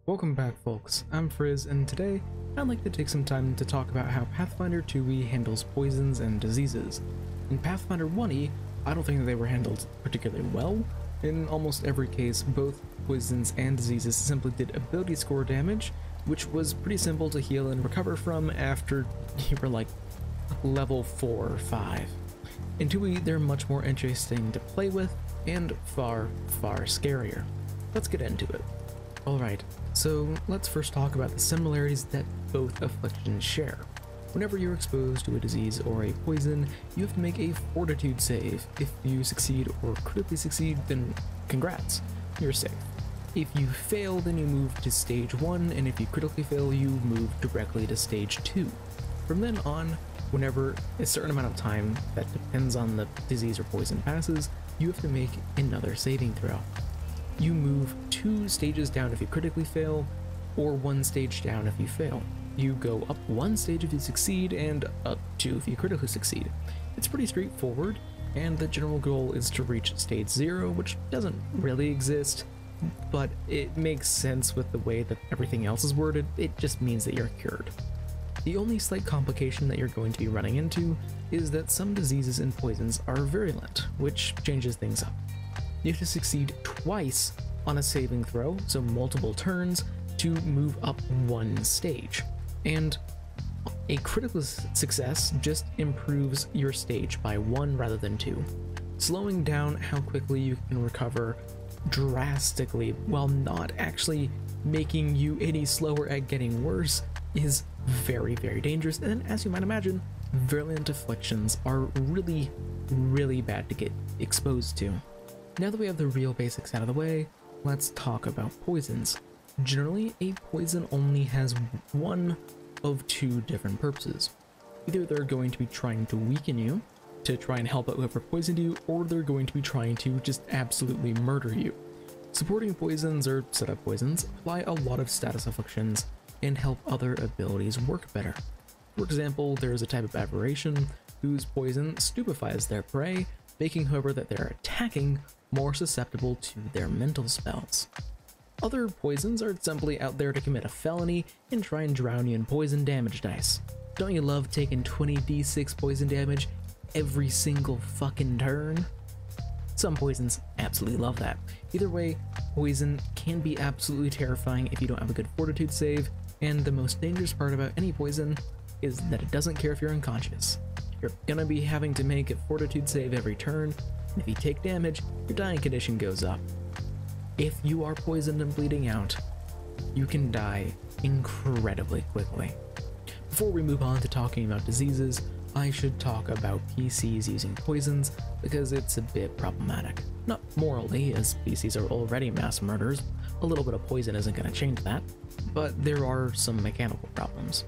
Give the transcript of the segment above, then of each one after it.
Welcome back, folks. I'm Frizz, and today I'd like to take some time to talk about how Pathfinder 2e handles poisons and diseases. In Pathfinder 1e, I don't think that they were handled particularly well. In almost every case, both poisons and diseases simply did ability score damage, which was pretty simple to heal and recover from after you were like level 4 or 5. In 2e, they're much more interesting to play with and far, far scarier. Let's get into it. Alright, so let's first talk about the similarities that both afflictions share. Whenever you're exposed to a disease or a poison, you have to make a fortitude save. If you succeed or critically succeed, then congrats, you're safe. If you fail, then you move to stage 1, and if you critically fail, you move directly to stage 2. From then on, whenever a certain amount of time that depends on the disease or poison passes, you have to make another saving throw. You move 2 stages down if you critically fail, or 1 stage down if you fail. You go up 1 stage if you succeed, and up 2 if you critically succeed. It's pretty straightforward, and the general goal is to reach stage 0, which doesn't really exist, but it makes sense with the way that everything else is worded. It just means that you're cured. The only slight complication that you're going to be running into is that some diseases and poisons are virulent, which changes things up. You have to succeed twice on a saving throw, so multiple turns, to move up 1 stage. And a critical success just improves your stage by 1 rather than 2, slowing down how quickly you can recover drastically while not actually making you any slower at getting worse is very, very dangerous. And as you might imagine, virulent afflictions are really, really bad to get exposed to. Now that we have the real basics out of the way, let's talk about poisons. Generally, a poison only has one of 2 different purposes. Either they're going to be trying to weaken you, to try and help out whoever poisoned you, or they're going to be trying to just absolutely murder you. Supporting poisons or setup poisons apply a lot of status afflictions and help other abilities work better. For example, there's a type of aberration whose poison stupefies their prey, making whoever that they're attacking more susceptible to their mental spells. Other poisons are simply out there to commit a felony and try and drown you in poison damage dice. Don't you love taking 20d6 poison damage every single fucking turn? Some poisons absolutely love that. Either way, poison can be absolutely terrifying if you don't have a good fortitude save, and the most dangerous part about any poison is that it doesn't care if you're unconscious. You're gonna be having to make a fortitude save every turn, and if you take damage, your dying condition goes up. If you are poisoned and bleeding out, you can die incredibly quickly. Before we move on to talking about diseases, I should talk about PCs using poisons because it's a bit problematic. Not morally, as PCs are already mass murderers, a little bit of poison isn't going to change that, but there are some mechanical problems.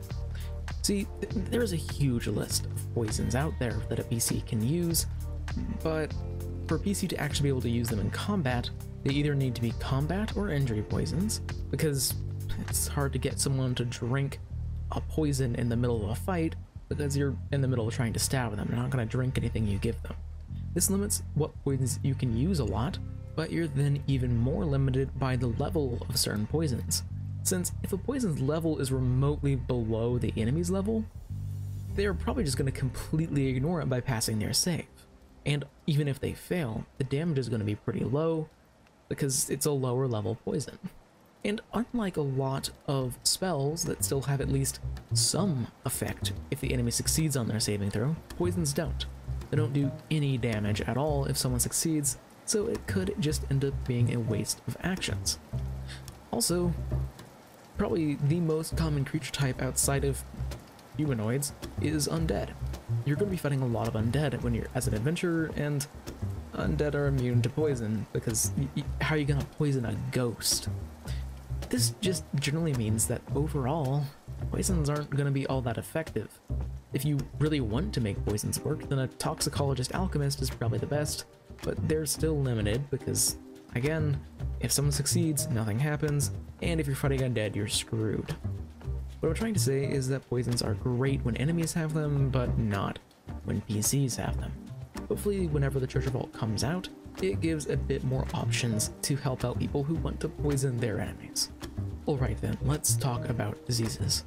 See, there is a huge list of poisons out there that a PC can use, but for a PC to actually be able to use them in combat, they either need to be combat or injury poisons, because it's hard to get someone to drink a poison in the middle of a fight because you're in the middle of trying to stab them. They're not going to drink anything you give them. This limits what poisons you can use a lot, but you're then even more limited by the level of certain poisons. Since if a poison's level is remotely below the enemy's level, they're probably just going to completely ignore it by passing their save. And even if they fail, the damage is going to be pretty low because it's a lower level poison. And unlike a lot of spells that still have at least some effect if the enemy succeeds on their saving throw, poisons don't. They don't do any damage at all if someone succeeds, so it could just end up being a waste of actions. Also, probably the most common creature type outside of humanoids is undead. You're going to be fighting a lot of undead when you're as an adventurer, and undead are immune to poison because how are you going to poison a ghost? This just generally means that overall, poisons aren't going to be all that effective. If you really want to make poisons work, then a toxicologist alchemist is probably the best, but they're still limited because, again, if someone succeeds, nothing happens, and if you're fighting undead, you're screwed. What I'm trying to say is that poisons are great when enemies have them, but not when PCs have them. Hopefully, whenever the Treasure Vault comes out, it gives a bit more options to help out people who want to poison their enemies. Alright then, let's talk about diseases.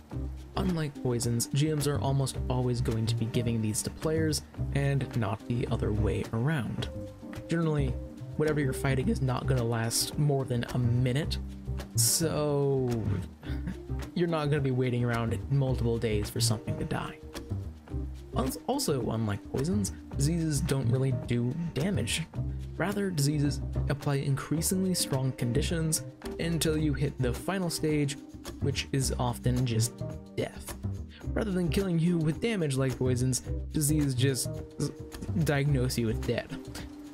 Unlike poisons, GMs are almost always going to be giving these to players and not the other way around. Generally, whatever you're fighting is not going to last more than a minute, so you're not going to be waiting around multiple days for something to die. Also, unlike poisons, diseases don't really do damage. Rather, diseases apply increasingly strong conditions until you hit the final stage, which is often just death. Rather than killing you with damage like poisons, disease just diagnose you with death.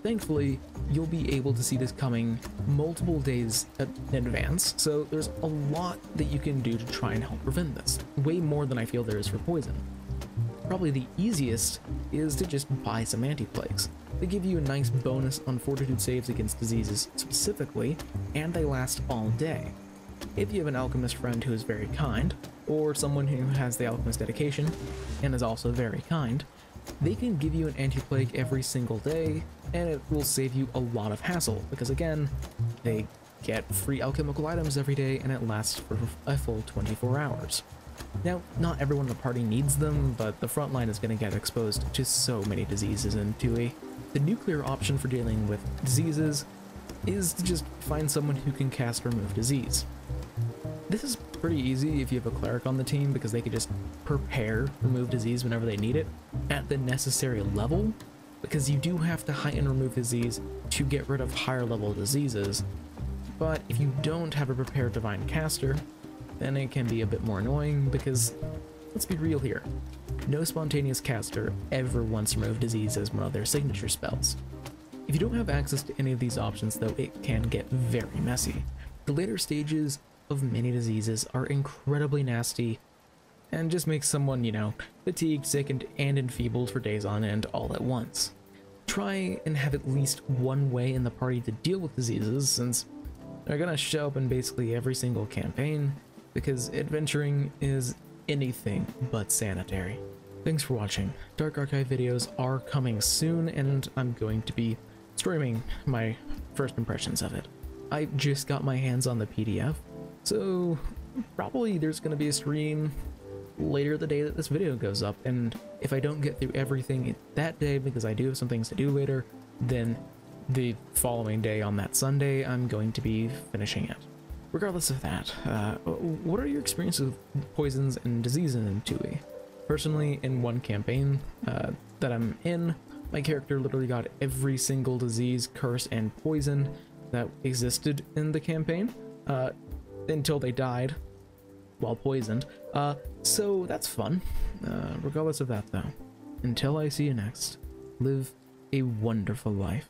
Thankfully, you'll be able to see this coming multiple days in advance, so there's a lot that you can do to try and help prevent this. Way more than I feel there is for poison. Probably the easiest is to just buy some anti-plagues. They give you a nice bonus on fortitude saves against diseases specifically, and they last all day. If you have an alchemist friend who is very kind, or someone who has the alchemist dedication and is also very kind, they can give you an anti-plague every single day, and it will save you a lot of hassle, because again, they get free alchemical items every day and it lasts for a full 24 hours. Now, not everyone in the party needs them, but the front line is going to get exposed to so many diseases in 2e. The nuclear option for dealing with diseases is to just find someone who can cast Remove Disease. This is pretty easy if you have a cleric on the team, because they can just prepare Remove Disease whenever they need it at the necessary level, because you do have to heighten Remove Disease to get rid of higher level diseases. But if you don't have a prepared Divine Caster, then it can be a bit more annoying, because let's be real here, no spontaneous caster ever wants Remove Disease as one of their signature spells. If you don't have access to any of these options though, it can get very messy. The later stages of many diseases are incredibly nasty and just make someone, you know, fatigued, sickened, and enfeebled for days on end all at once. Try and have at least one way in the party to deal with diseases, since they're gonna show up in basically every single campaign, because adventuring is anything but sanitary. Thanks for watching. Dark Archive videos are coming soon, and I'm going to be streaming my first impressions of it. I just got my hands on the PDF, so probably there's going to be a stream later the day that this video goes up, and if I don't get through everything that day because I do have some things to do later, then the following day on that Sunday I'm going to be finishing it. Regardless of that, what are your experiences with poisons and diseases in 2e? Personally, in one campaign that I'm in, my character literally got every single disease, curse, and poison that existed in the campaign until they died while poisoned. So that's fun. Regardless of that though, until I see you next, live a wonderful life.